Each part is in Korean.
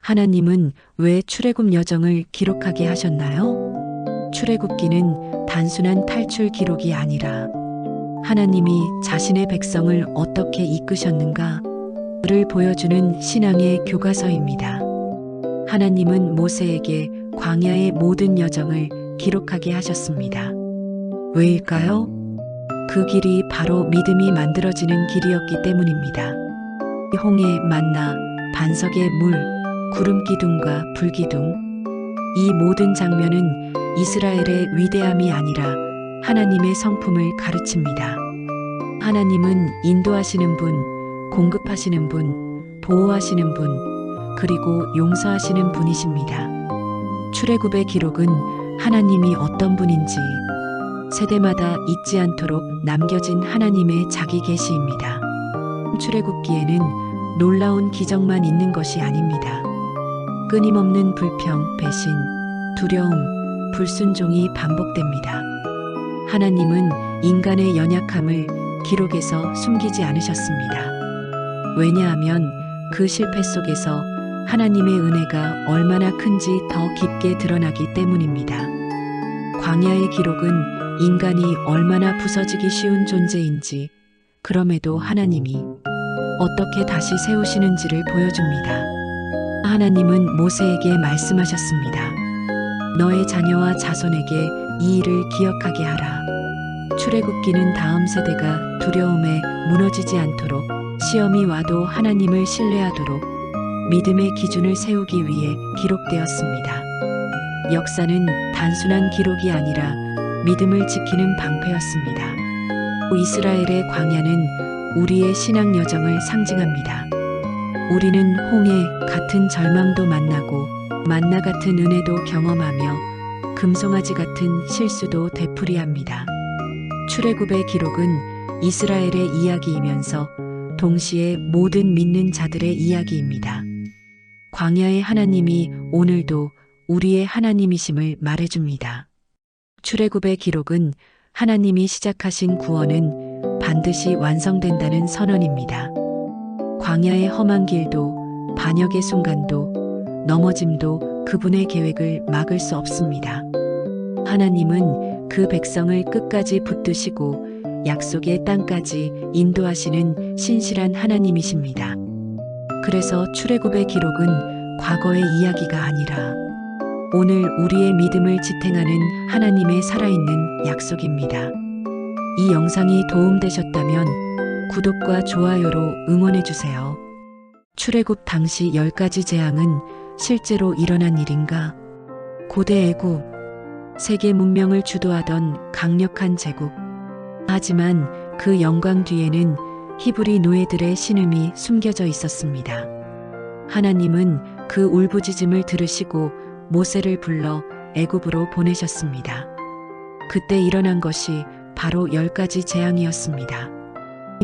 하나님은 왜 출애굽 여정을 기록하게 하셨나요? 출애굽기는 단순한 탈출 기록이 아니라 하나님이 자신의 백성을 어떻게 이끄셨는가를 보여주는 신앙의 교과서입니다. 하나님은 모세에게 광야의 모든 여정을 기록하게 하셨습니다. 왜일까요? 그 길이 바로 믿음이 만들어지는 길이었기 때문입니다. 홍해 만나, 반석의 물, 구름 기둥과 불 기둥. 이 모든 장면은 이스라엘의 위대함이 아니라 하나님의 성품을 가르칩니다. 하나님은 인도하시는 분, 공급하시는 분, 보호하시는 분, 그리고 용서하시는 분이십니다. 출애굽의 기록은 하나님이 어떤 분인지 세대마다 잊지 않도록 남겨진 하나님의 자기 계시입니다. 출애굽기에는 놀라운 기적만 있는 것이 아닙니다. 끊임없는 불평, 배신, 두려움, 불순종이 반복됩니다. 하나님은 인간의 연약함을 기록에서 숨기지 않으셨습니다. 왜냐하면 그 실패 속에서 하나님의 은혜가 얼마나 큰지 더 깊게 드러나기 때문입니다. 광야의 기록은 인간이 얼마나 부서지기 쉬운 존재인지, 그럼에도 하나님이 어떻게 다시 세우시는지를 보여줍니다. 하나님은 모세에게 말씀하셨습니다. 너의 자녀와 자손에게 이 일을 기억하게 하라. 출애굽기는 다음 세대가 두려움에 무너지지 않도록, 시험이 와도 하나님을 신뢰하도록 믿음의 기준을 세우기 위해 기록되었습니다. 역사는 단순한 기록이 아니라 믿음을 지키는 방패였습니다. 이스라엘의 광야는 우리의 신앙 여정을 상징합니다. 우리는 홍해 같은 절망도 만나고 만나 같은 은혜도 경험하며 금송아지 같은 실수도 되풀이합니다. 출애굽의 기록은 이스라엘의 이야기이면서 동시에 모든 믿는 자들의 이야기입니다. 광야의 하나님이 오늘도 우리의 하나님이심을 말해줍니다. 출애굽의 기록은 하나님이 시작하신 구원은 반드시 완성된다는 선언입니다. 광야의 험한 길도, 반역의 순간도, 넘어짐도 그분의 계획을 막을 수 없습니다. 하나님은 그 백성을 끝까지 붙드시고 약속의 땅까지 인도하시는 신실한 하나님이십니다. 그래서 출애굽의 기록은 과거의 이야기가 아니라 오늘 우리의 믿음을 지탱하는 하나님의 살아있는 약속입니다. 이 영상이 도움되셨다면 구독과 좋아요로 응원해주세요. 출애굽 당시 10가지 재앙은 실제로 일어난 일인가? 고대 애굽, 세계 문명을 주도하던 강력한 제국. 하지만 그 영광 뒤에는 히브리 노예들의 신음이 숨겨져 있었습니다. 하나님은 그 울부짖음을 들으시고 모세를 불러 애굽으로 보내셨습니다. 그때 일어난 것이 바로 10가지 재앙이었습니다.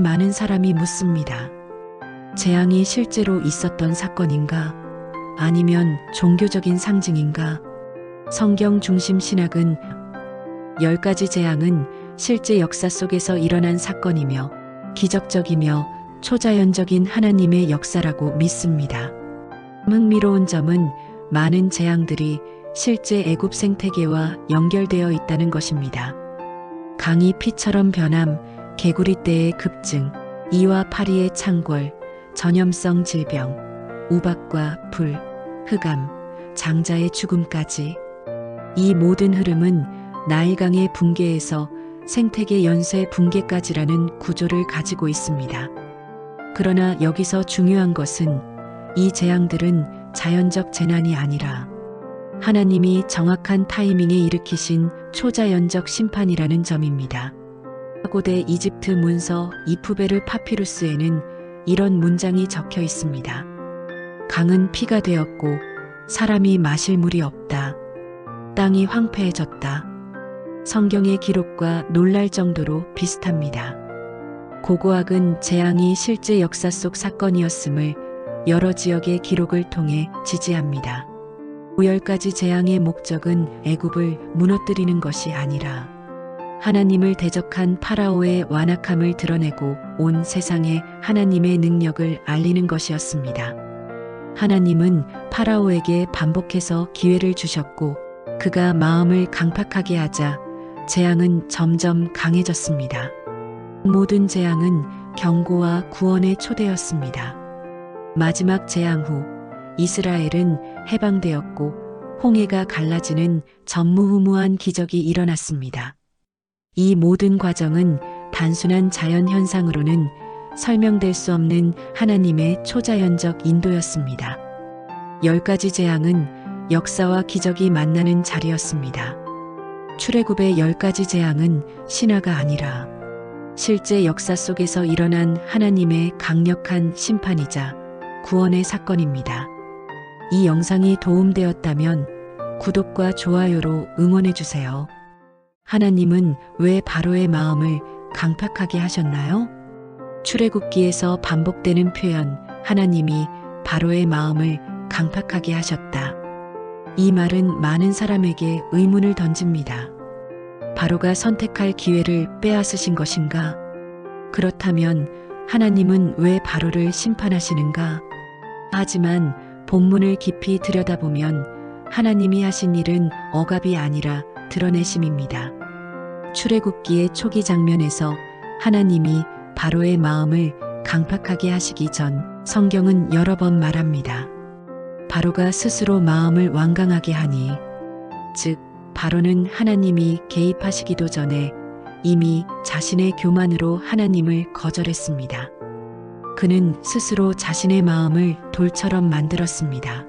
많은 사람이 묻습니다. 재앙이 실제로 있었던 사건인가? 아니면 종교적인 상징인가? 성경 중심 신학은 10가지 재앙은 실제 역사 속에서 일어난 사건이며 기적적이며 초자연적인 하나님의 역사라고 믿습니다. 흥미로운 점은 많은 재앙들이 실제 애굽 생태계와 연결되어 있다는 것입니다. 강이 피처럼 변함, 개구리 떼의 급증, 이와 파리의 창궐, 전염성 질병, 우박과 불, 흑암, 장자의 죽음까지. 이 모든 흐름은 나일강의 붕괴에서 생태계 연쇄 붕괴까지라는 구조를 가지고 있습니다. 그러나 여기서 중요한 것은 이 재앙들은 자연적 재난이 아니라 하나님이 정확한 타이밍에 일으키신 초자연적 심판이라는 점입니다. 고대 이집트 문서 이푸베르 파피루스에는 이런 문장이 적혀 있습니다. 강은 피가 되었고 사람이 마실 물이 없다. 땅이 황폐해졌다. 성경의 기록과 놀랄 정도로 비슷합니다. 고고학은 재앙이 실제 역사 속 사건이었음을 여러 지역의 기록을 통해 지지합니다. 10가지 재앙의 목적은 애굽을 무너뜨리는 것이 아니라 하나님을 대적한 파라오의 완악함을 드러내고 온 세상에 하나님의 능력을 알리는 것이었습니다. 하나님은 파라오에게 반복해서 기회를 주셨고 그가 마음을 강팍하게 하자 재앙은 점점 강해졌습니다. 모든 재앙은 경고와 구원의 초대였습니다. 마지막 재앙 후 이스라엘은 해방되었고 홍해가 갈라지는 전무후무한 기적이 일어났습니다. 이 모든 과정은 단순한 자연 현상으로는 설명될 수 없는 하나님의 초자연적 인도였습니다. 10가지 재앙은 역사와 기적이 만나는 자리였습니다. 출애굽의 10가지 재앙은 신화가 아니라 실제 역사 속에서 일어난 하나님의 강력한 심판이자 구원의 사건입니다. 이 영상이 도움되었다면 구독과 좋아요로 응원해주세요. 하나님은 왜 바로의 마음을 강팍하게 하셨나요? 출애굽기에서 반복되는 표현, 하나님이 바로의 마음을 강팍하게 하셨다. 이 말은 많은 사람에게 의문을 던집니다. 바로가 선택할 기회를 빼앗으신 것인가? 그렇다면 하나님은 왜 바로를 심판하시는가? 하지만 본문을 깊이 들여다보면 하나님이 하신 일은 억압이 아니라 드러내심입니다. 출애굽기의 초기 장면에서 하나님이 바로의 마음을 강팍하게 하시기 전 성경은 여러 번 말합니다. 바로가 스스로 마음을 완강하게 하니, 즉 바로는 하나님이 개입하시기도 전에 이미 자신의 교만으로 하나님을 거절했습니다. 그는 스스로 자신의 마음을 돌처럼 만들었습니다.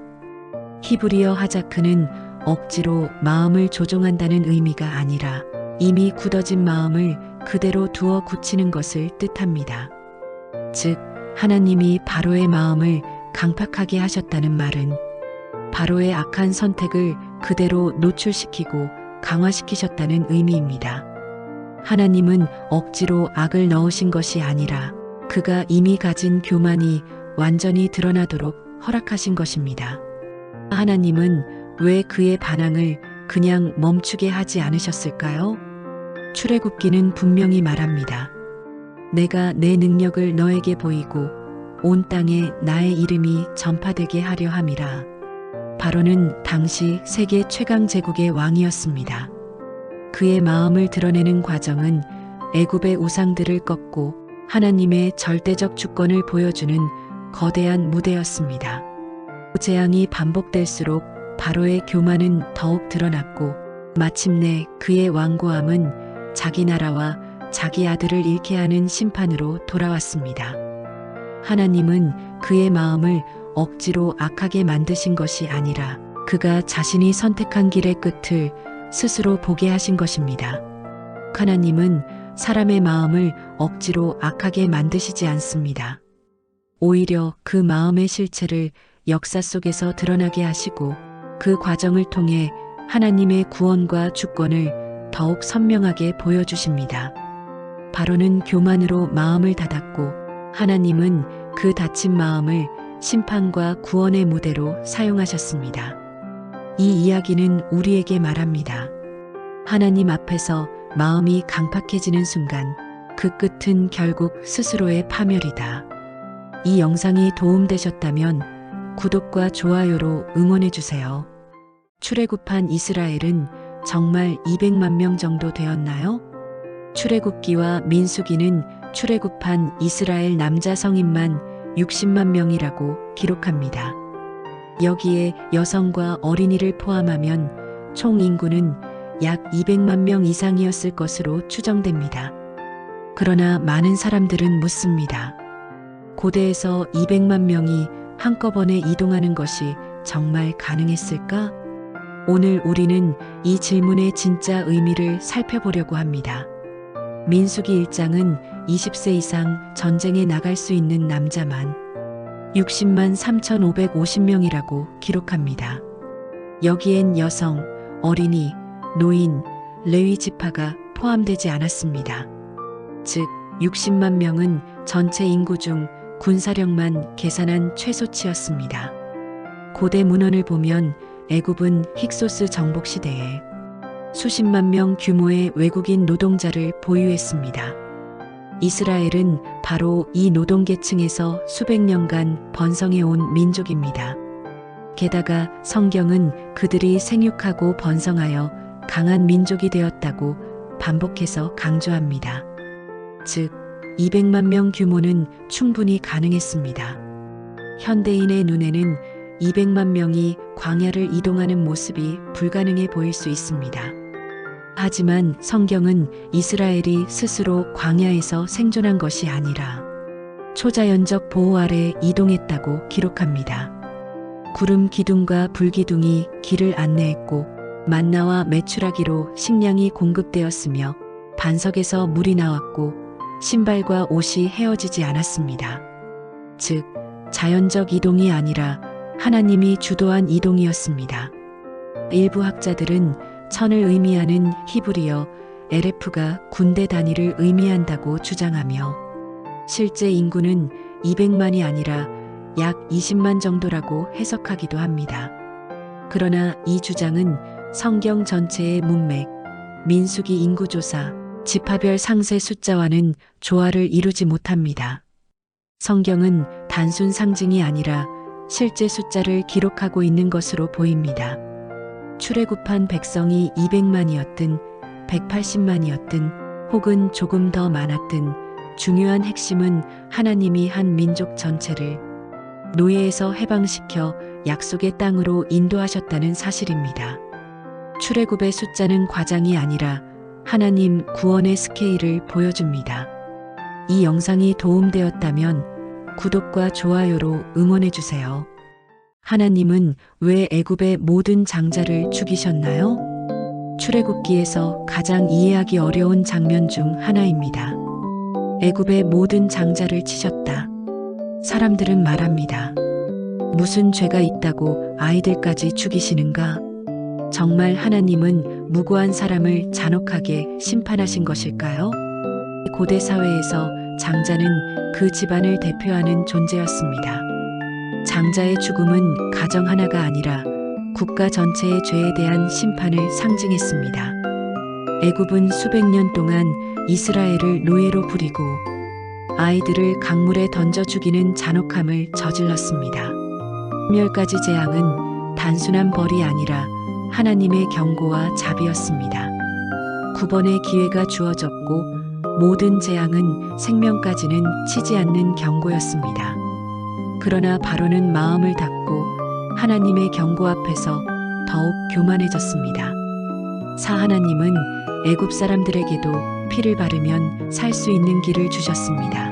히브리어 하자크는 억지로 마음을 조종한다는 의미가 아니라 이미 굳어진 마음을 그대로 두어 굳히는 것을 뜻합니다. 즉, 하나님이 바로의 마음을 강팍하게 하셨다는 말은 바로의 악한 선택을 그대로 노출시키고 강화시키셨다는 의미입니다. 하나님은 억지로 악을 넣으신 것이 아니라 그가 이미 가진 교만이 완전히 드러나도록 허락하신 것입니다. 하나님은 왜 그의 반항을 그냥 멈추게 하지 않으셨을까요? 출애굽기는 분명히 말합니다. 내가 내 능력을 너에게 보이고 온 땅에 나의 이름이 전파되게 하려 함이라. 바로는 당시 세계 최강 제국의 왕이었습니다. 그의 마음을 드러내는 과정은 애굽의 우상들을 꺾고 하나님의 절대적 주권을 보여주는 거대한 무대였습니다. 재앙이 반복될수록 바로의 교만은 더욱 드러났고 마침내 그의 완고함은 자기 나라와 자기 아들을 잃게 하는 심판으로 돌아왔습니다. 하나님은 그의 마음을 억지로 악하게 만드신 것이 아니라 그가 자신이 선택한 길의 끝을 스스로 보게 하신 것입니다. 하나님은 사람의 마음을 억지로 악하게 만드시지 않습니다. 오히려 그 마음의 실체를 역사 속에서 드러나게 하시고 그 과정을 통해 하나님의 구원과 주권을 더욱 선명하게 보여주십니다. 바로는 교만으로 마음을 닫았고 하나님은 그 닫힌 마음을 심판과 구원의 무대로 사용하셨습니다. 이 이야기는 우리에게 말합니다. 하나님 앞에서 마음이 강팍해지는 순간 그 끝은 결국 스스로의 파멸이다. 이 영상이 도움되셨다면 구독과 좋아요로 응원해주세요. 출애굽한 이스라엘은 정말 200만 명 정도 되었나요? 출애굽기와 민수기는 출애굽한 이스라엘 남자 성인만 60만 명이라고 기록합니다. 여기에 여성과 어린이를 포함하면 총 인구는 약 200만 명 이상이었을 것으로 추정됩니다. 그러나 많은 사람들은 묻습니다. 고대에서 200만 명이 한꺼번에 이동하는 것이 정말 가능했을까? 오늘 우리는 이 질문의 진짜 의미를 살펴보려고 합니다. 민수기 1장은 20세 이상 전쟁에 나갈 수 있는 남자만 60만 3,550명이라고 기록합니다. 여기엔 여성, 어린이, 노인, 레위 지파가 포함되지 않았습니다. 즉 60만 명은 전체 인구 중 군사력만 계산한 최소치였습니다. 고대 문헌을 보면 애굽은 힉소스 정복 시대에 수십만 명 규모의 외국인 노동자를 보유했습니다. 이스라엘은 바로 이 노동계층에서 수백 년간 번성해 온 민족입니다. 게다가 성경은 그들이 생육하고 번성하여 강한 민족이 되었다고 반복해서 강조합니다. 즉, 200만 명 규모는 충분히 가능했습니다. 현대인의 눈에는 200만 명이 광야를 이동하는 모습이 불가능해 보일 수 있습니다. 하지만 성경은 이스라엘이 스스로 광야에서 생존한 것이 아니라 초자연적 보호 아래 이동했다고 기록합니다. 구름 기둥과 불 기둥이 길을 안내했고 만나와 메추라기로 식량이 공급되었으며 반석에서 물이 나왔고 신발과 옷이 헤어지지 않았습니다. 즉, 자연적 이동이 아니라 하나님이 주도한 이동이었습니다. 일부 학자들은 천을 의미하는 히브리어 에레프가 군대 단위를 의미한다고 주장하며 실제 인구는 200만이 아니라 약 20만 정도라고 해석하기도 합니다. 그러나 이 주장은 성경 전체의 문맥, 민수기 인구조사, 지파별 상세 숫자와는 조화를 이루지 못합니다. 성경은 단순 상징이 아니라 실제 숫자를 기록하고 있는 것으로 보입니다. 출애굽한 백성이 200만이었든 180만이었든 혹은 조금 더 많았든 중요한 핵심은 하나님이 한 민족 전체를 노예에서 해방시켜 약속의 땅으로 인도하셨다는 사실입니다. 출애굽의 숫자는 과장이 아니라 하나님 구원의 스케일을 보여줍니다. 이 영상이 도움되었다면 구독과 좋아요로 응원해주세요. 하나님은 왜 애굽의 모든 장자를 죽이셨나요? 출애굽기에서 가장 이해하기 어려운 장면 중 하나입니다. 애굽의 모든 장자를 치셨다. 사람들은 말합니다. 무슨 죄가 있다고 아이들까지 죽이시는가? 정말 하나님은 무고한 사람을 잔혹하게 심판하신 것일까요? 고대 사회에서 장자는 그 집안을 대표하는 존재였습니다. 장자의 죽음은 가정 하나가 아니라 국가 전체의 죄에 대한 심판을 상징했습니다. 애굽은 수백 년 동안 이스라엘을 노예로 부리고 아이들을 강물에 던져 죽이는 잔혹함을 저질렀습니다. 멸까지 재앙은 단순한 벌이 아니라 하나님의 경고와 자비였습니다. 9번의 기회가 주어졌고 모든 재앙은 생명까지는 치지 않는 경고였습니다. 그러나 바로는 마음을 닫고 하나님의 경고 앞에서 더욱 교만해졌습니다. 하나님은 애굽 사람들에게도 피를 바르면 살 수 있는 길을 주셨습니다.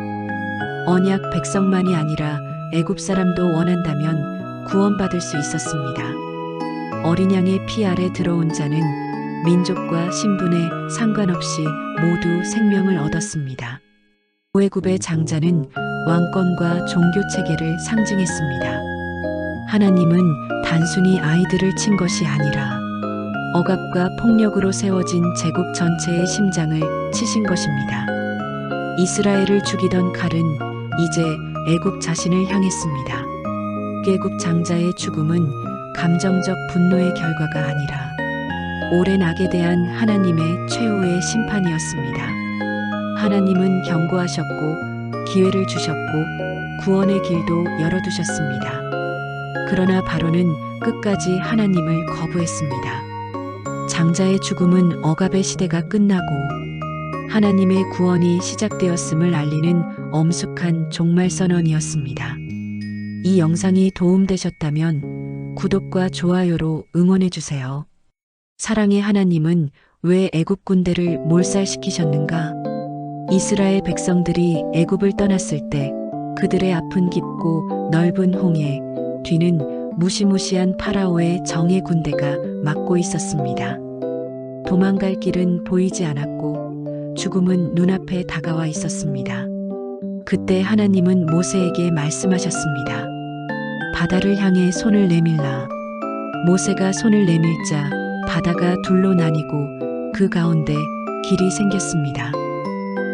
언약 백성만이 아니라 애굽 사람도 원한다면 구원받을 수 있었습니다. 어린 양의 피 아래 들어온 자는 민족과 신분에 상관없이 모두 생명을 얻었습니다. 애굽의 장자는 왕권과 종교 체계를 상징했습니다. 하나님은 단순히 아이들을 친 것이 아니라 억압과 폭력으로 세워진 제국 전체의 심장을 치신 것입니다. 이스라엘을 죽이던 칼은 이제 애굽 자신을 향했습니다. 애굽 장자의 죽음은 감정적 분노의 결과가 아니라 오랜 악에 대한 하나님의 최후의 심판이었습니다. 하나님은 경고하셨고 기회를 주셨고 구원의 길도 열어두셨습니다. 그러나 바로는 끝까지 하나님을 거부했습니다. 장자의 죽음은 억압의 시대가 끝나고 하나님의 구원이 시작되었음을 알리는 엄숙한 종말선언이었습니다. 이 영상이 도움되셨다면 구독과 좋아요로 응원해주세요. 사랑의 하나님은 왜 애굽 군대를 몰살시키셨는가? 이스라엘 백성들이 애굽을 떠났을 때 그들의 앞은 깊고 넓은 홍해, 뒤는 무시무시한 파라오의 정예 군대가 막고 있었습니다. 도망갈 길은 보이지 않았고 죽음은 눈앞에 다가와 있었습니다. 그때 하나님은 모세에게 말씀하셨습니다. 바다를 향해 손을 내밀라. 모세가 손을 내밀자 바다가 둘로 나뉘고 그 가운데 길이 생겼습니다.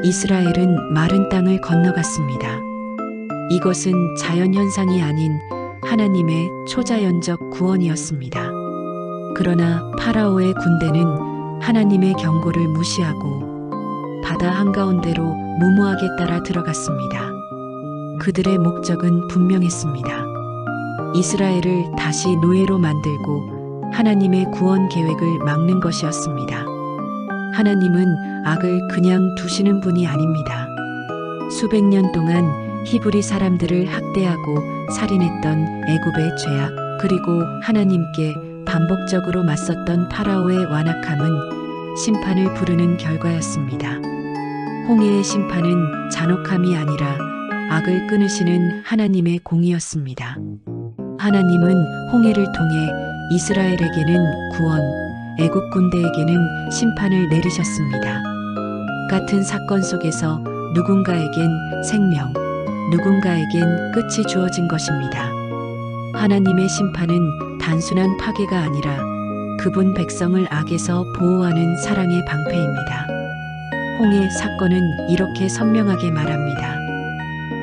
이스라엘은 마른 땅을 건너갔습니다. 이것은 자연현상이 아닌 하나님의 초자연적 구원이었습니다. 그러나 파라오의 군대는 하나님의 경고를 무시하고 바다 한가운데로 무모하게 따라 들어갔습니다. 그들의 목적은 분명했습니다. 이스라엘을 다시 노예로 만들고 하나님의 구원 계획을 막는 것이었습니다. 하나님은 악을 그냥 두시는 분이 아닙니다. 수백 년 동안 히브리 사람들을 학대하고 살인했던 애굽의 죄악, 그리고 하나님께 반복적으로 맞섰던 파라오의 완악함은 심판을 부르는 결과였습니다. 홍해의 심판은 잔혹함이 아니라 악을 끊으시는 하나님의 공의였습니다. 하나님은 홍해를 통해 이스라엘에게는 구원, 애굽 군대에게는 심판을 내리셨습니다. 같은 사건 속에서 누군가에겐 생명, 누군가에겐 끝이 주어진 것입니다. 하나님의 심판은 단순한 파괴가 아니라 그분 백성을 악에서 보호하는 사랑의 방패입니다. 홍해 사건은 이렇게 선명하게 말합니다.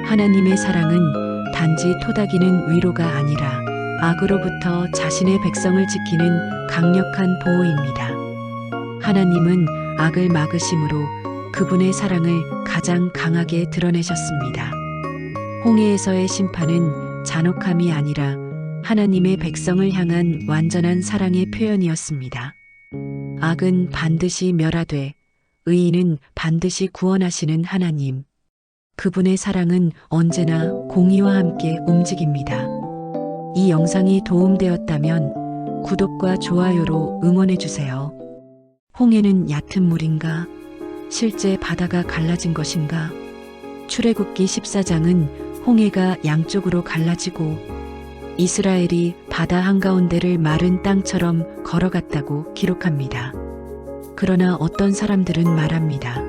하나님의 사랑은 단지 토닥이는 위로가 아니라 악으로부터 자신의 백성을 지키는 강력한 보호입니다. 하나님은 악을 막으심으로 그분의 사랑을 가장 강하게 드러내셨습니다. 홍해에서의 심판은 잔혹함이 아니라 하나님의 백성을 향한 완전한 사랑의 표현이었습니다. 악은 반드시 멸하되 의인은 반드시 구원하시는 하나님. 그분의 사랑은 언제나 공의와 함께 움직입니다. 이 영상이 도움되었다면 구독과 좋아요로 응원해주세요. 홍해는 얕은 물인가? 실제 바다가 갈라진 것인가? 출애굽기 14장은 홍해가 양쪽으로 갈라지고 이스라엘이 바다 한가운데를 마른 땅처럼 걸어갔다고 기록합니다. 그러나 어떤 사람들은 말합니다.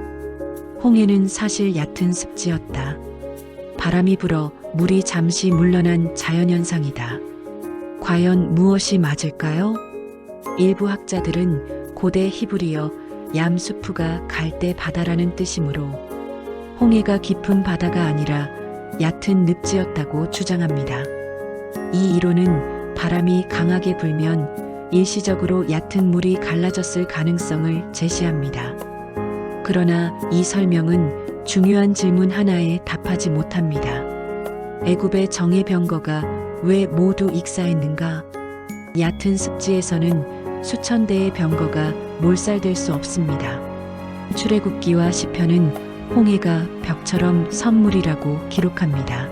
홍해는 사실 얕은 습지였다. 바람이 불어 물이 잠시 물러난 자연현상이다. 과연 무엇이 맞을까요? 일부 학자들은 고대 히브리어 얌수프가 갈대 바다라는 뜻이므로 홍해가 깊은 바다가 아니라 얕은 늪지였다고 주장합니다. 이 이론은 바람이 강하게 불면 일시적으로 얕은 물이 갈라졌을 가능성을 제시합니다. 그러나 이 설명은 중요한 질문 하나에 답하지 못합니다. 애굽의 정예 병거가 왜 모두 익사했는가? 얕은 습지에서는 수천 대의 병거가 몰살될 수 없습니다. 출애굽기와 시편은 홍해가 벽처럼 선물이라고 기록합니다.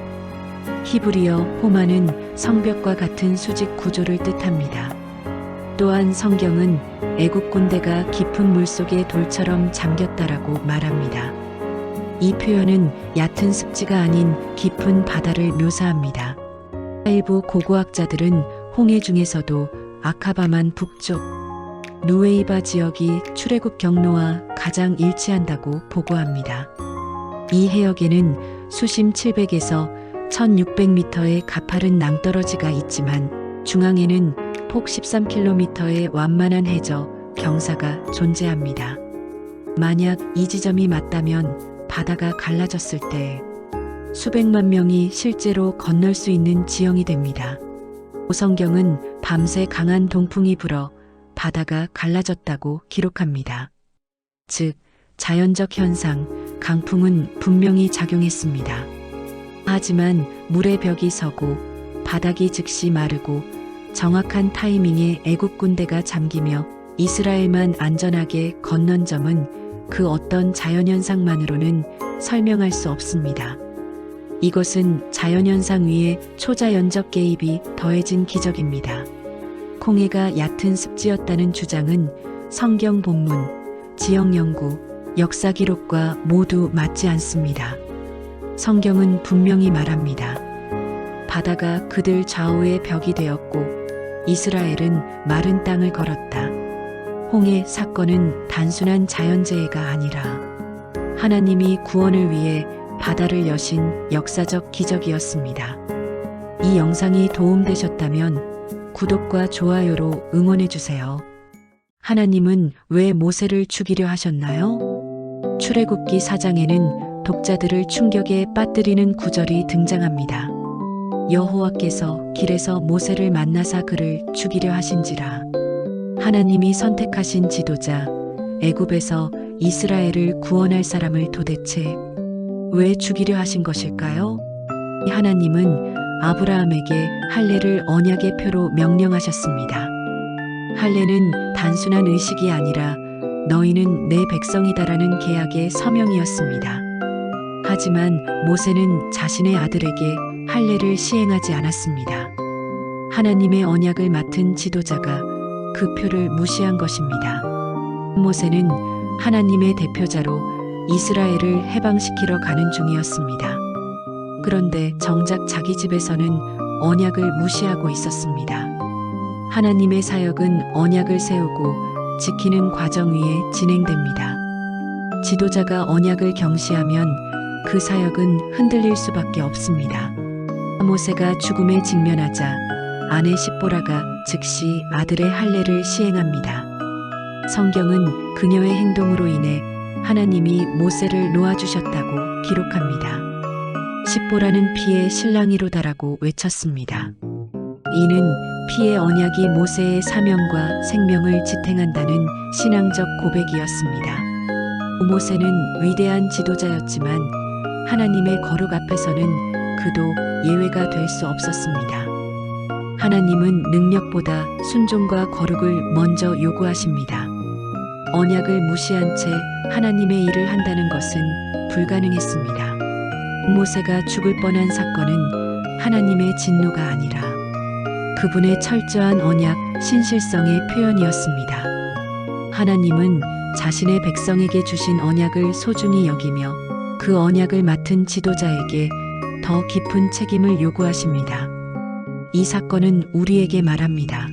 히브리어 호마는 성벽과 같은 수직 구조를 뜻합니다. 또한 성경은 애굽 군대가 깊은 물속의 돌처럼 잠겼다라고 말합니다. 이 표현은 얕은 습지가 아닌 깊은 바다를 묘사합니다. 일부 고고학자들은 홍해 중에서도 아카바만 북쪽 누웨이바 지역이 출애굽 경로와 가장 일치한다고 보고합니다. 이 해역에는 수심 700에서 1600m의 가파른 낭떠러지가 있지만 중앙에는 폭 13km의 완만한 해저, 경사가 존재합니다. 만약 이 지점이 맞다면 바다가 갈라졌을 때 수백만 명이 실제로 건널 수 있는 지형이 됩니다. 성경은 밤새 강한 동풍이 불어 바다가 갈라졌다고 기록합니다. 즉, 자연적 현상, 강풍은 분명히 작용했습니다. 하지만 물의 벽이 서고 바닥이 즉시 마르고 정확한 타이밍에 애굽 군대가 잠기며 이스라엘만 안전하게 건넌 점은 그 어떤 자연현상만으로는 설명할 수 없습니다. 이것은 자연현상 위에 초자연적 개입이 더해진 기적입니다. 홍해가 얕은 습지였다는 주장은 성경 본문, 지형 연구, 역사 기록과 모두 맞지 않습니다. 성경은 분명히 말합니다. 바다가 그들 좌우의 벽이 되었고 이스라엘은 마른 땅을 걸었다. 홍해 사건은 단순한 자연재해가 아니라 하나님이 구원을 위해 바다를 여신 역사적 기적이었습니다. 이 영상이 도움되셨다면 구독과 좋아요로 응원해주세요. 하나님은 왜 모세를 죽이려 하셨나요? 출애굽기 4장에는 독자들을 충격에 빠뜨리는 구절이 등장합니다. 여호와께서 길에서 모세를 만나사 그를 죽이려 하신지라. 하나님이 선택하신 지도자, 애굽에서 이스라엘을 구원할 사람을 도대체 왜 죽이려 하신 것일까요? 하나님은 아브라함에게 할례를 언약의 표로 명령하셨습니다. 할례는 단순한 의식이 아니라 너희는 내 백성이다라는 계약의 서명이었습니다. 하지만 모세는 자신의 아들에게 할례를 시행하지 않았습니다. 하나님의 언약을 맡은 지도자가 그 표를 무시한 것입니다. 모세는 하나님의 대표자로 이스라엘을 해방시키러 가는 중이었습니다. 그런데 정작 자기 집에서는 언약을 무시하고 있었습니다. 하나님의 사역은 언약을 세우고 지키는 과정 위에 진행됩니다. 지도자가 언약을 경시하면 그 사역은 흔들릴 수밖에 없습니다. 모세가 죽음에 직면하자 아내 십보라가 즉시 아들의 할례를 시행합니다. 성경은 그녀의 행동으로 인해 하나님이 모세를 놓아주셨다고 기록합니다. 십보라는 피의 신랑이로다라고 외쳤습니다. 이는 피의 언약이 모세의 사명과 생명을 지탱한다는 신앙적 고백이었습니다. 모세는 위대한 지도자였지만 하나님의 거룩 앞에서는 그도 예외가 될 수 없었습니다. 하나님은 능력보다 순종과 거룩을 먼저 요구하십니다. 언약을 무시한 채 하나님의 일을 한다는 것은 불가능했습니다. 모세가 죽을 뻔한 사건은 하나님의 진노가 아니라 그분의 철저한 언약 신실성의 표현이었습니다. 하나님은 자신의 백성에게 주신 언약을 소중히 여기며 그 언약을 맡은 지도자에게 더 깊은 책임을 요구하십니다. 이 사건은 우리에게 말합니다.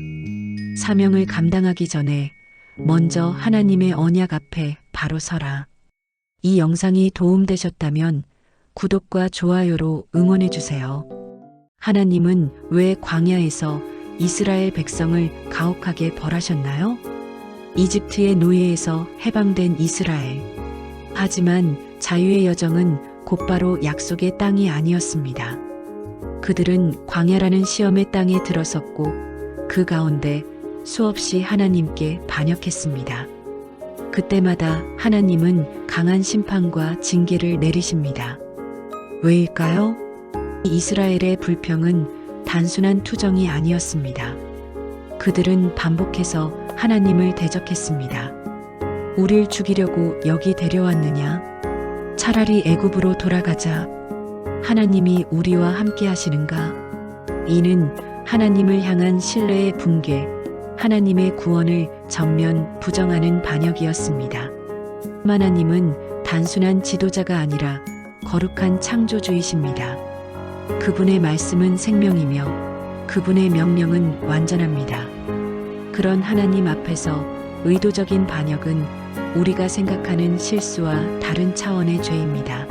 사명을 감당하기 전에 먼저 하나님의 언약 앞에 바로 서라. 이 영상이 도움되셨다면 구독과 좋아요로 응원해주세요. 하나님은 왜 광야에서 이스라엘 백성을 가혹하게 벌하셨나요? 이집트의 노예에서 해방된 이스라엘. 하지만 자유의 여정은 곧바로 약속의 땅이 아니었습니다. 그들은 광야라는 시험의 땅에 들어섰고 그 가운데 수없이 하나님께 반역했습니다. 그때마다 하나님은 강한 심판과 징계를 내리십니다. 왜일까요? 이스라엘의 불평은 단순한 투정이 아니었습니다. 그들은 반복해서 하나님을 대적했습니다. 우릴 죽이려고 여기 데려왔느냐? 차라리 애굽으로 돌아가자. 하나님이 우리와 함께 하시는가? 이는 하나님을 향한 신뢰의 붕괴, 하나님의 구원을 전면 부정하는 반역이었습니다. 하나님은 단순한 지도자가 아니라 거룩한 창조주이십니다. 그분의 말씀은 생명이며 그분의 명령은 완전합니다. 그런 하나님 앞에서 의도적인 반역은 우리가 생각하는 실수와 다른 차원의 죄입니다.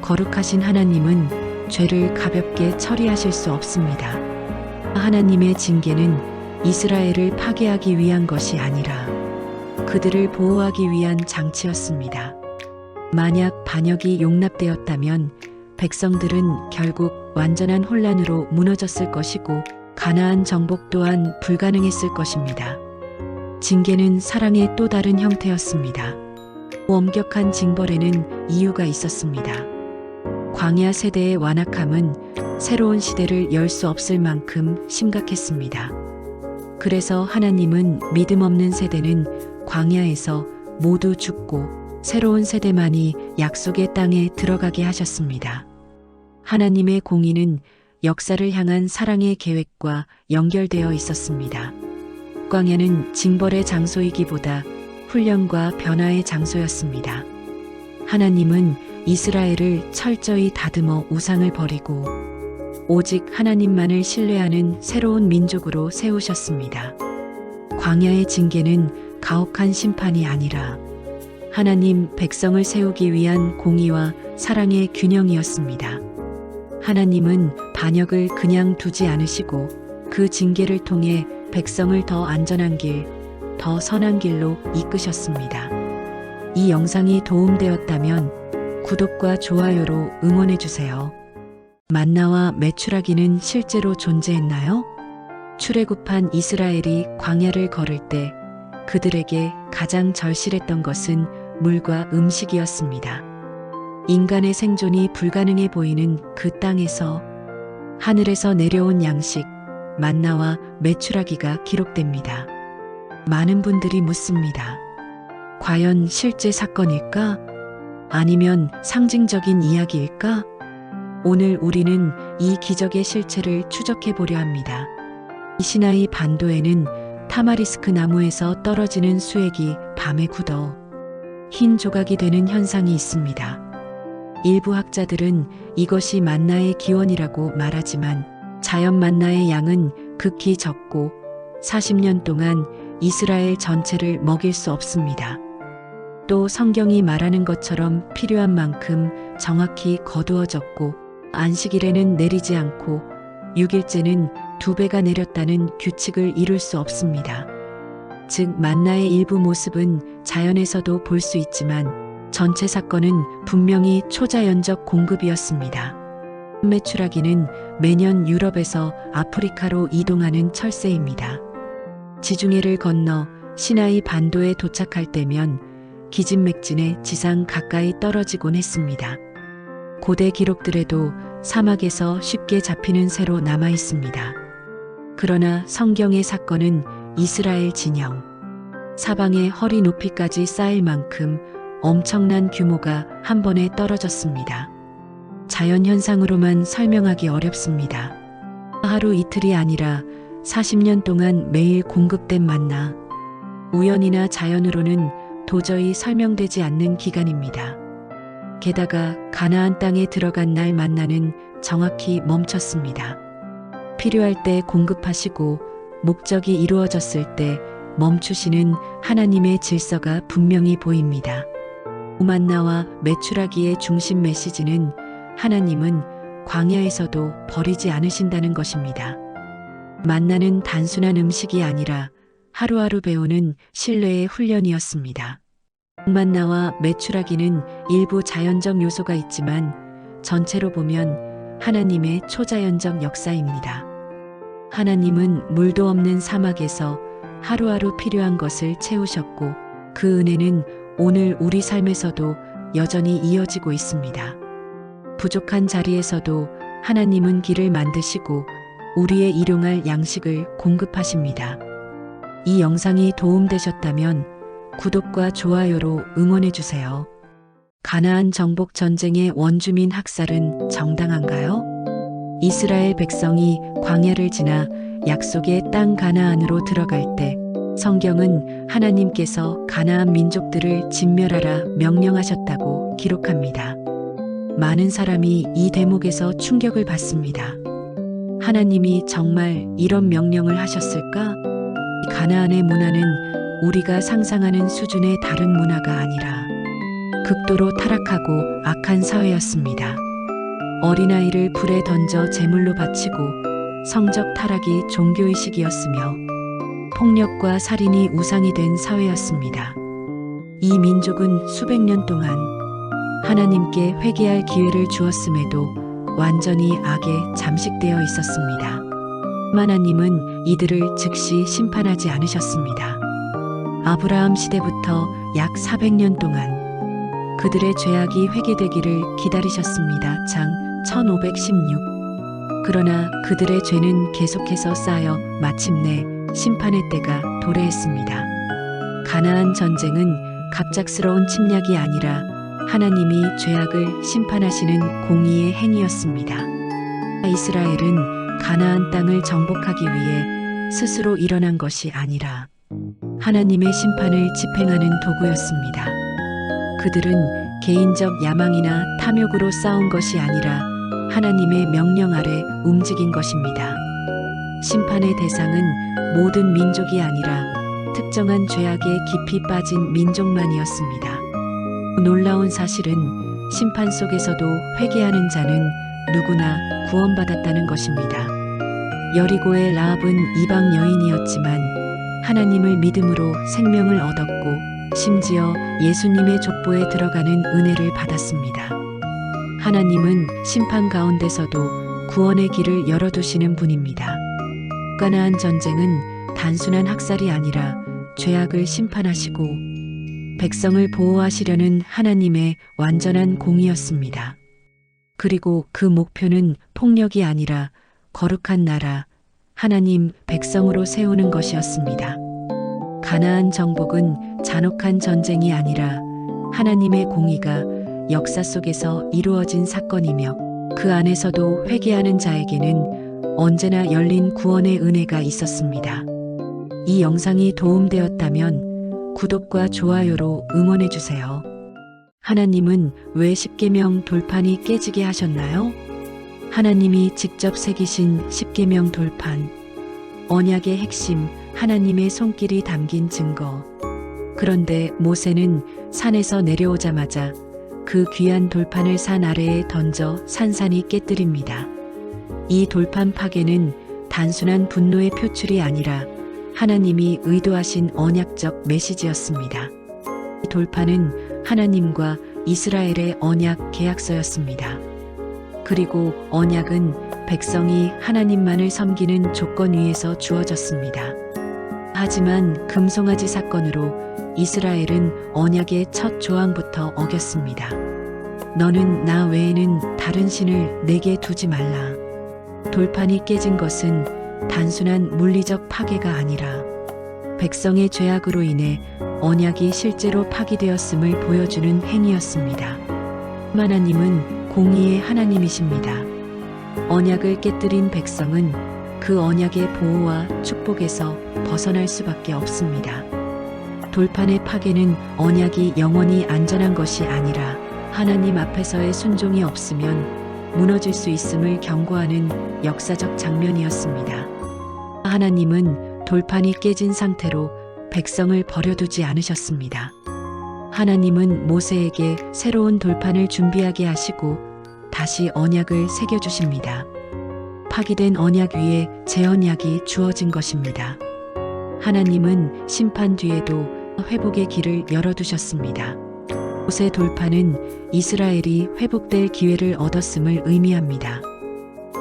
거룩하신 하나님은 죄를 가볍게 처리하실 수 없습니다. 하나님의 징계는 이스라엘을 파괴하기 위한 것이 아니라 그들을 보호하기 위한 장치였습니다. 만약 반역이 용납되었다면 백성들은 결국 완전한 혼란으로 무너졌을 것이고 가나안 정복 또한 불가능했을 것입니다. 징계는 사랑의 또 다른 형태였습니다. 엄격한 징벌에는 이유가 있었습니다. 광야 세대의 완악함은 새로운 시대를 열 수 없을 만큼 심각했습니다. 그래서 하나님은 믿음 없는 세대는 광야에서 모두 죽고 새로운 세대만이 약속의 땅에 들어가게 하셨습니다. 하나님의 공의는 역사를 향한 사랑의 계획과 연결되어 있었습니다. 광야는 징벌의 장소이기보다 훈련과 변화의 장소였습니다. 하나님은 이스라엘을 철저히 다듬어 우상을 버리고 오직 하나님만을 신뢰하는 새로운 민족으로 세우셨습니다. 광야의 징계는 가혹한 심판이 아니라 하나님 백성을 세우기 위한 공의와 사랑의 균형이었습니다. 하나님은 반역을 그냥 두지 않으시고 그 징계를 통해 백성을 더 안전한 길, 더 선한 길로 이끄셨습니다. 이 영상이 도움되었다면 구독과 좋아요로 응원해주세요. 만나와 메추라기는 실제로 존재했나요? 출애굽한 이스라엘이 광야를 걸을 때 그들에게 가장 절실했던 것은 물과 음식이었습니다. 인간의 생존이 불가능해 보이는 그 땅에서 하늘에서 내려온 양식, 만나와 메추라기가 기록됩니다. 많은 분들이 묻습니다. 과연 실제 사건일까? 아니면 상징적인 이야기일까? 오늘 우리는 이 기적의 실체를 추적해 보려 합니다. 이 시나이 반도에는 타마리스크 나무에서 떨어지는 수액이 밤에 굳어 흰 조각이 되는 현상이 있습니다. 일부 학자들은 이것이 만나의 기원이라고 말하지만 자연 만나의 양은 극히 적고 40년 동안 이스라엘 전체를 먹일 수 없습니다. 또 성경이 말하는 것처럼 필요한 만큼 정확히 거두어졌고 안식일에는 내리지 않고 6일째는 2배가 내렸다는 규칙을 이룰 수 없습니다. 즉 만나의 일부 모습은 자연에서도 볼 수 있지만 전체 사건은 분명히 초자연적 공급이었습니다. 메추라기는 매년 유럽에서 아프리카로 이동하는 철새입니다. 지중해를 건너 시나이 반도에 도착할 때면 기진맥진의 지상 가까이 떨어지곤 했습니다. 고대 기록들에도 사막에서 쉽게 잡히는 새로 남아 있습니다. 그러나 성경의 사건은 이스라엘 진영, 사방의 허리 높이까지 쌓일 만큼 엄청난 규모가 한 번에 떨어졌습니다. 자연현상으로만 설명하기 어렵습니다. 하루 이틀이 아니라 40년 동안 매일 공급된 만나, 우연이나 자연으로는 도저히 설명되지 않는 기간입니다. 게다가 가나안 땅에 들어간 날 만나는 정확히 멈췄습니다. 필요할 때 공급하시고 목적이 이루어졌을 때 멈추시는 하나님의 질서가 분명히 보입니다. 만나와 메추라기의 중심 메시지는 하나님은 광야에서도 버리지 않으신다는 것입니다. 만나는 단순한 음식이 아니라 하루하루 배우는 신뢰의 훈련이었습니다. 만나와 메추라기는 일부 자연적 요소가 있지만 전체로 보면 하나님의 초자연적 역사입니다. 하나님은 물도 없는 사막에서 하루하루 필요한 것을 채우셨고 그 은혜는 오늘 우리 삶에서도 여전히 이어지고 있습니다. 부족한 자리에서도 하나님은 길을 만드시고 우리의 일용할 양식을 공급하십니다. 이 영상이 도움되셨다면 구독과 좋아요로 응원해주세요. 가나안 정복 전쟁의 원주민 학살은 정당한가요? 이스라엘 백성이 광야를 지나 약속의 땅 가나안으로 들어갈 때 성경은 하나님께서 가나안 민족들을 진멸하라 명령하셨다고 기록합니다. 많은 사람이 이 대목에서 충격을 받습니다. 하나님이 정말 이런 명령을 하셨을까? 가나안의 문화는 우리가 상상하는 수준의 다른 문화가 아니라 극도로 타락하고 악한 사회였습니다. 어린아이를 불에 던져 제물로 바치고 성적 타락이 종교의식이었으며 폭력과 살인이 우상이 된 사회였습니다. 이 민족은 수백 년 동안 하나님께 회개할 기회를 주었음에도 완전히 악에 잠식되어 있었습니다. 하나님은 이들을 즉시 심판하지 않으셨습니다. 아브라함 시대부터 약 400년 동안 그들의 죄악이 회개되기를 기다리셨습니다. 장 1516. 그러나 그들의 죄는 계속해서 쌓여 마침내 심판의 때가 도래했습니다. 가나안 전쟁은 갑작스러운 침략이 아니라 하나님이 죄악을 심판하시는 공의의 행위였습니다. 이스라엘은 가나안 땅을 정복하기 위해 스스로 일어난 것이 아니라 하나님의 심판을 집행하는 도구였습니다. 그들은 개인적 야망이나 탐욕으로 싸운 것이 아니라 하나님의 명령 아래 움직인 것입니다. 심판의 대상은 모든 민족이 아니라 특정한 죄악에 깊이 빠진 민족만이었습니다. 놀라운 사실은 심판 속에서도 회개하는 자는 누구나 구원받았다는 것입니다. 여리고의 라합은 이방 여인이었지만 하나님을 믿음으로 생명을 얻었고 심지어 예수님의 족보에 들어가는 은혜를 받았습니다. 하나님은 심판 가운데서도 구원의 길을 열어두시는 분입니다. 가나안 전쟁은 단순한 학살이 아니라 죄악을 심판하시고 백성을 보호하시려는 하나님의 완전한 공의였습니다. 그리고 그 목표는 폭력이 아니라 거룩한 나라, 하나님 백성으로 세우는 것이었습니다. 가나안 정복은 잔혹한 전쟁이 아니라 하나님의 공의가 역사 속에서 이루어진 사건이며 그 안에서도 회개하는 자에게는 언제나 열린 구원의 은혜가 있었습니다. 이 영상이 도움되었다면 구독과 좋아요로 응원해 주세요. 하나님은 왜 십계명 돌판이 깨지게 하셨나요? 하나님이 직접 새기신 십계명 돌판, 언약의 핵심, 하나님의 손길이 담긴 증거. 그런데 모세는 산에서 내려오자마자 그 귀한 돌판을 산 아래에 던져 산산이 깨뜨립니다. 이 돌판 파괴는 단순한 분노의 표출이 아니라 하나님이 의도하신 언약적 메시지였습니다. 이 돌판은 하나님과 이스라엘의 언약 계약서였습니다. 그리고 언약은 백성이 하나님만을 섬기는 조건 위에서 주어졌습니다. 하지만 금송아지 사건으로 이스라엘은 언약의 첫 조항부터 어겼습니다. 너는 나 외에는 다른 신을 내게 두지 말라. 돌판이 깨진 것은 단순한 물리적 파괴가 아니라 백성의 죄악으로 인해 언약이 실제로 파기되었음을 보여주는 행위였습니다. 하나님은 공의의 하나님이십니다. 언약을 깨뜨린 백성은 그 언약의 보호와 축복에서 벗어날 수밖에 없습니다. 돌판의 파괴는 언약이 영원히 안전한 것이 아니라 하나님 앞에서의 순종이 없으면 무너질 수 있음을 경고하는 역사적 장면이었습니다. 하나님은 돌판이 깨진 상태로 백성을 버려두지 않으셨습니다. 하나님은 모세에게 새로운 돌판을 준비하게 하시고 다시 언약을 새겨주십니다. 파기된 언약 위에 재언약이 주어진 것입니다. 하나님은 심판 뒤에도 회복의 길을 열어두셨습니다. 모세 돌판은 이스라엘이 회복될 기회를 얻었음을 의미합니다.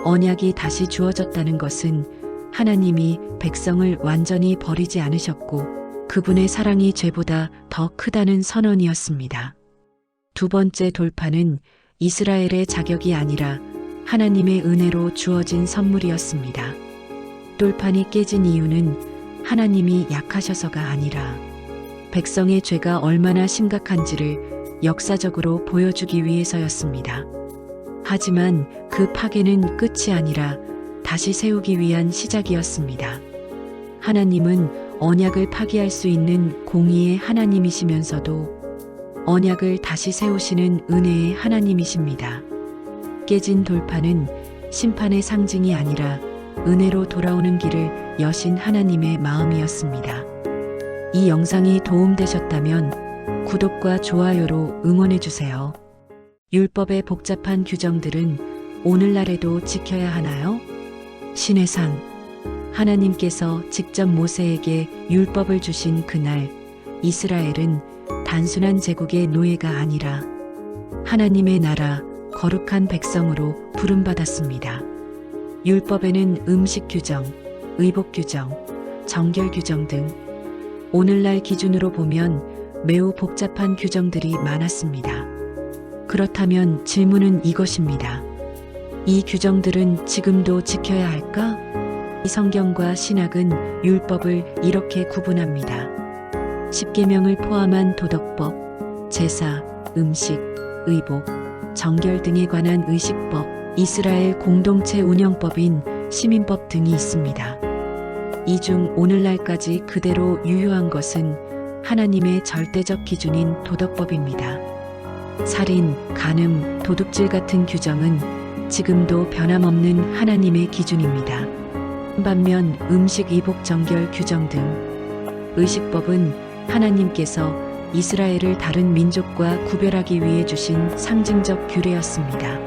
언약이 다시 주어졌다는 것은 하나님이 백성을 완전히 버리지 않으셨고 그분의 사랑이 죄보다 더 크다는 선언이었습니다. 두 번째 돌판은 이스라엘의 자격이 아니라 하나님의 은혜로 주어진 선물이었습니다. 돌판이 깨진 이유는 하나님이 약하셔서가 아니라 백성의 죄가 얼마나 심각한지를 역사적으로 보여주기 위해서였습니다. 하지만 그 파괴는 끝이 아니라 다시 세우기 위한 시작이었습니다. 하나님은 언약을 파기할 수 있는 공의의 하나님이시면서도 언약을 다시 세우시는 은혜의 하나님이십니다. 깨진 돌판은 심판의 상징이 아니라 은혜로 돌아오는 길을 여신 하나님의 마음이었습니다. 이 영상이 도움되셨다면 구독과 좋아요로 응원해주세요. 율법의 복잡한 규정들은 오늘날에도 지켜야 하나요? 신의 산. 하나님께서 직접 모세에게 율법을 주신 그날, 이스라엘은 단순한 제국의 노예가 아니라 하나님의 나라, 거룩한 백성으로 부름받았습니다. 율법에는 음식 규정, 의복 규정, 정결 규정 등 오늘날 기준으로 보면 매우 복잡한 규정들이 많았습니다. 그렇다면 질문은 이것입니다. 이 규정들은 지금도 지켜야 할까? 이 성경과 신학은 율법을 이렇게 구분합니다. 십계명을 포함한 도덕법, 제사, 음식, 의복, 정결 등에 관한 의식법, 이스라엘 공동체 운영법인 시민법 등이 있습니다. 이 중 오늘날까지 그대로 유효한 것은 하나님의 절대적 기준인 도덕법입니다. 살인, 간음, 도둑질 같은 규정은 지금도 변함없는 하나님의 기준입니다. 반면 음식, 의복, 정결 규정 등 의식법은 하나님께서 이스라엘을 다른 민족과 구별하기 위해 주신 상징적 규례였습니다.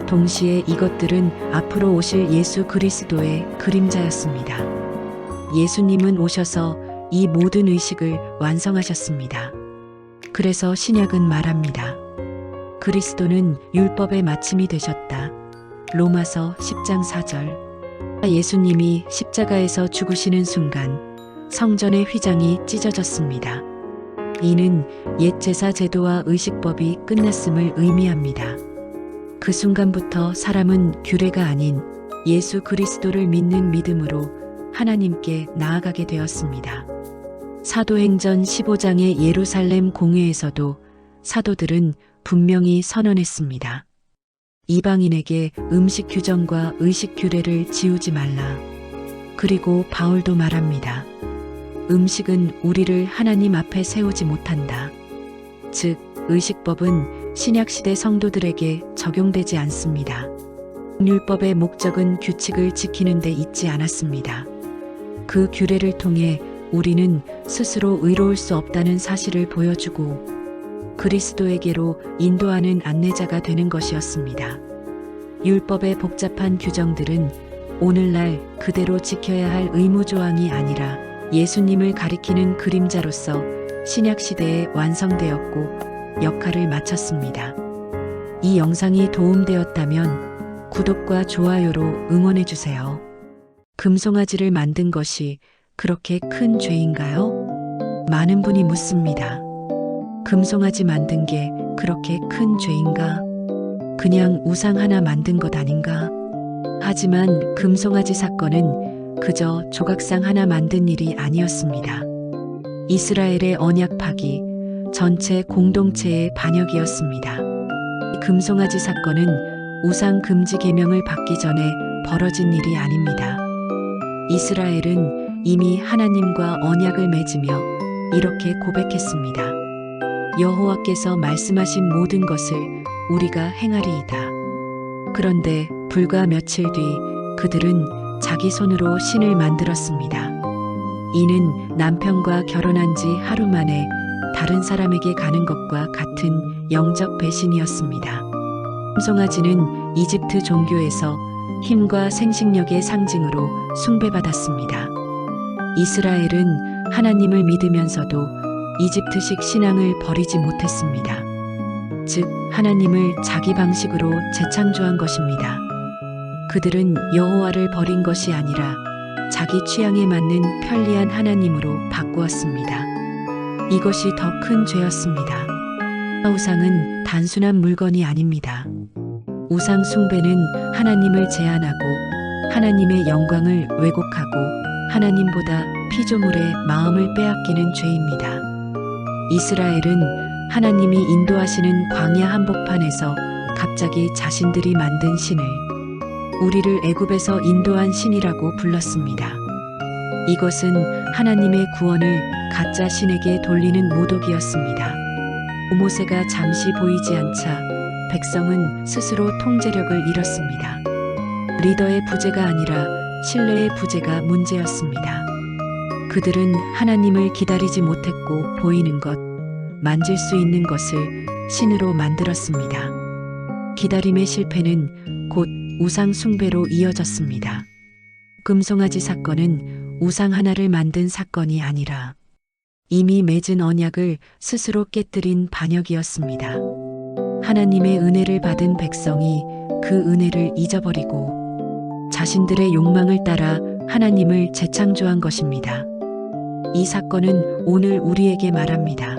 동시에 이것들은 앞으로 오실 예수 그리스도의 그림자였습니다. 예수님은 오셔서 이 모든 의식을 완성하셨습니다. 그래서 신약은 말합니다. 그리스도는 율법의 마침이 되셨다. 로마서 10장 4절. 예수님이 십자가에서 죽으시는 순간 성전의 휘장이 찢어졌습니다. 이는 옛 제사 제도와 의식법이 끝났음을 의미합니다. 그 순간부터 사람은 규례가 아닌 예수 그리스도를 믿는 믿음으로 하나님께 나아가게 되었습니다. 사도행전 15장의 예루살렘 공회에서도 사도들은 분명히 선언했습니다. 이방인에게 음식 규정과 의식 규례를 지우지 말라. 그리고 바울도 말합니다. 음식은 우리를 하나님 앞에 세우지 못한다. 즉, 의식법은 신약시대 성도들에게 적용되지 않습니다. 율법의 목적은 규칙을 지키는 데 있지 않았습니다. 그 규례를 통해 우리는 스스로 의로울 수 없다는 사실을 보여주고 그리스도에게로 인도하는 안내자가 되는 것이었습니다. 율법의 복잡한 규정들은 오늘날 그대로 지켜야 할 의무조항이 아니라 예수님을 가리키는 그림자로서 신약시대에 완성되었고 역할을 마쳤습니다. 이 영상이 도움되었다면 구독과 좋아요로 응원해주세요. 금송아지를 만든 것이 그렇게 큰 죄인가요? 많은 분이 묻습니다. 금송아지 만든 게 그렇게 큰 죄인가? 그냥 우상 하나 만든 것 아닌가? 하지만 금송아지 사건은 그저 조각상 하나 만든 일이 아니었습니다. 이스라엘의 언약 파기, 전체 공동체의 반역이었습니다. 금송아지 사건은 우상 금지 계명을 받기 전에 벌어진 일이 아닙니다. 이스라엘은 이미 하나님과 언약을 맺으며 이렇게 고백했습니다. 여호와께서 말씀하신 모든 것을 우리가 행하리이다. 그런데 불과 며칠 뒤 그들은 자기 손으로 신을 만들었습니다. 이는 남편과 결혼한 지 하루 만에 다른 사람에게 가는 것과 같은 영적 배신이었습니다. 금송아지는 이집트 종교에서 힘과 생식력의 상징으로 숭배받았습니다. 이스라엘은 하나님을 믿으면서도 이집트식 신앙을 버리지 못했습니다. 즉, 하나님을 자기 방식으로 재창조한 것입니다. 그들은 여호와를 버린 것이 아니라 자기 취향에 맞는 편리한 하나님으로 바꾸었습니다. 이것이 더 큰 죄였습니다. 우상은 단순한 물건이 아닙니다. 우상 숭배는 하나님을 제한하고 하나님의 영광을 왜곡하고 하나님보다 피조물의 마음을 빼앗기는 죄입니다. 이스라엘은 하나님이 인도하시는 광야 한복판에서 갑자기 자신들이 만든 신을 우리를 애굽에서 인도한 신이라고 불렀습니다. 이것은 하나님의 구원을 가짜 신에게 돌리는 모독이었습니다. 모세가 잠시 보이지 않자 백성은 스스로 통제력을 잃었습니다. 리더의 부재가 아니라 신뢰의 부재가 문제였습니다. 그들은 하나님을 기다리지 못했고 보이는 것, 만질 수 있는 것을 신으로 만들었습니다. 기다림의 실패는 곧 우상 숭배로 이어졌습니다. 금송아지 사건은 우상 하나를 만든 사건이 아니라 이미 맺은 언약을 스스로 깨뜨린 반역이었습니다. 하나님의 은혜를 받은 백성이 그 은혜를 잊어버리고 자신들의 욕망을 따라 하나님을 재창조한 것입니다. 이 사건은 오늘 우리에게 말합니다.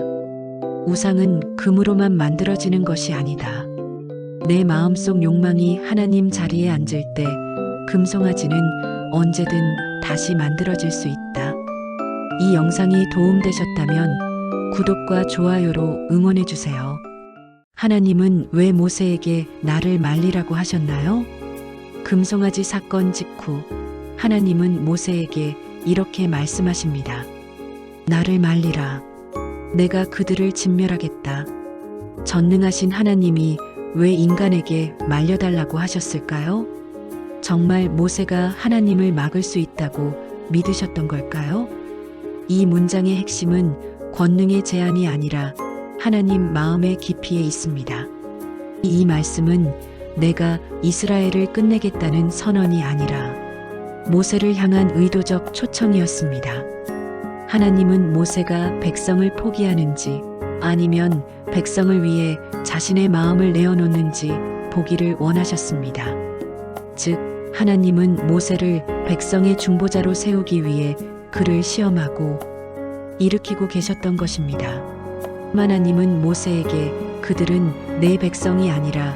우상은 금으로만 만들어지는 것이 아니다. 내 마음속 욕망이 하나님 자리에 앉을 때 금송아지는 언제든 다시 만들어질 수 있다. 이 영상이 도움되셨다면 구독과 좋아요로 응원해주세요. 하나님은 왜 모세에게 나를 말리라고 하셨나요? 금송아지 사건 직후 하나님은 모세에게 이렇게 말씀하십니다. 나를 말리라. 내가 그들을 진멸하겠다. 전능하신 하나님이 왜 인간에게 말려달라고 하셨을까요? 정말 모세가 하나님을 막을 수 있다고 믿으셨던 걸까요? 이 문장의 핵심은 권능의 제한이 아니라 하나님 마음의 깊이에 있습니다. 이 말씀은 내가 이스라엘을 끝내겠다는 선언이 아니라 모세를 향한 의도적 초청이었습니다. 하나님은 모세가 백성을 포기하는지 아니면 백성을 위해 자신의 마음을 내어놓는지 보기를 원하셨습니다. 즉, 하나님은 모세를 백성의 중보자로 세우기 위해 그를 시험하고 일으키고 계셨던 것입니다. 하나님은 모세에게 그들은 내 백성이 아니라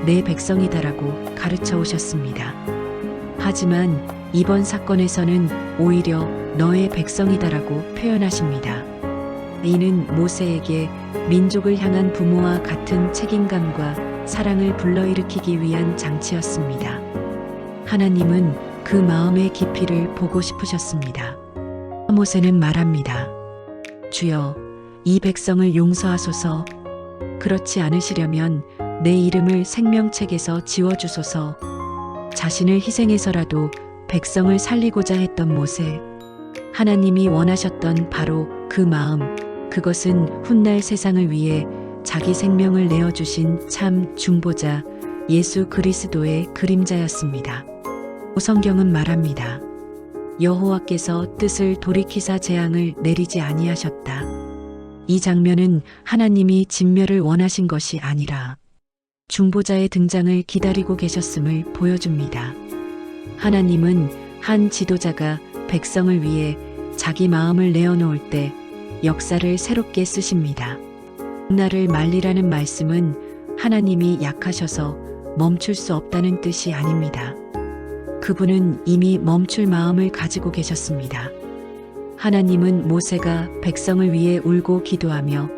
내 백성이다라고 가르쳐 오셨습니다. 하지만 이번 사건에서는 오히려 너의 백성이다라고 표현하십니다. 이는 모세에게 민족을 향한 부모와 같은 책임감과 사랑을 불러일으키기 위한 장치였습니다. 하나님은 그 마음의 깊이를 보고 싶으셨습니다. 모세는 말합니다. 주여, 이 백성을 용서하소서. 그렇지 않으시려면 내 이름을 생명책에서 지워주소서. 자신을 희생해서라도 백성을 살리고자 했던 모세. 하나님이 원하셨던 바로 그 마음, 그것은 훗날 세상을 위해 자기 생명을 내어주신 참 중보자 예수 그리스도의 그림자였습니다. 성경은 말합니다. 여호와께서 뜻을 돌이키사 재앙을 내리지 아니하셨다. 이 장면은 하나님이 진멸을 원하신 것이 아니라 중보자의 등장을 기다리고 계셨음을 보여줍니다. 하나님은 한 지도자가 백성을 위해 자기 마음을 내어놓을 때 역사를 새롭게 쓰십니다. 나를 말리라는 말씀은 하나님이 약하셔서 멈출 수 없다는 뜻이 아닙니다. 그분은 이미 멈출 마음을 가지고 계셨습니다. 하나님은 모세가 백성을 위해 울고 기도하며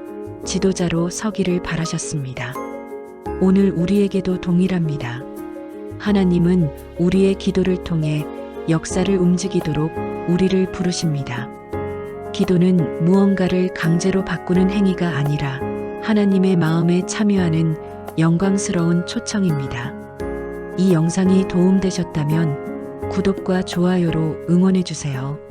지도자로 서기를 바라셨습니다. 오늘 우리에게도 동일합니다. 하나님은 우리의 기도를 통해 역사를 움직이도록 우리를 부르십니다. 기도는 무언가를 강제로 바꾸는 행위가 아니라 하나님의 마음에 참여하는 영광스러운 초청입니다. 이 영상이 도움되셨다면 구독과 좋아요로 응원해주세요.